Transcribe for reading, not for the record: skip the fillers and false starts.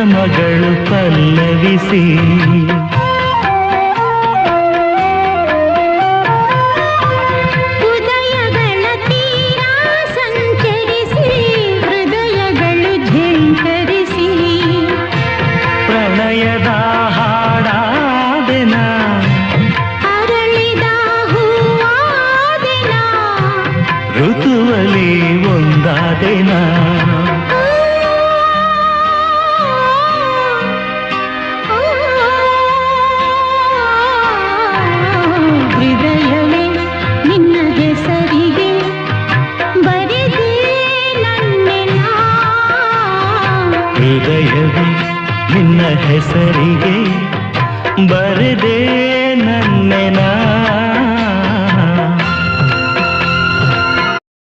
ಮಗಳು ಪಲ್ಲವಿಸಿ ಉದಯಗಳ ತೀರ ಸಂಚರಿಸಿ ಹೃದಯಗಳು ಝೇಂಕರಿಸಿ ಪ್ರಣಯದ ಹಾಡಾದೆನ ಅರಳಿದ ಹೂವಾದೆನ ಋತುವಲಿ ಒಂದಾದೆನ ಹೃದಯವೇ ನಿನ್ನ ಹೆಸರಿಗೆ ಬರೆದೆ ನನ್ನೆಲ್ಲ ಹೃದಯವೇ ನಿನ್ನ ಹೆಸರಿಗೆ ಬರೆದೆ ನನ್ನೆನ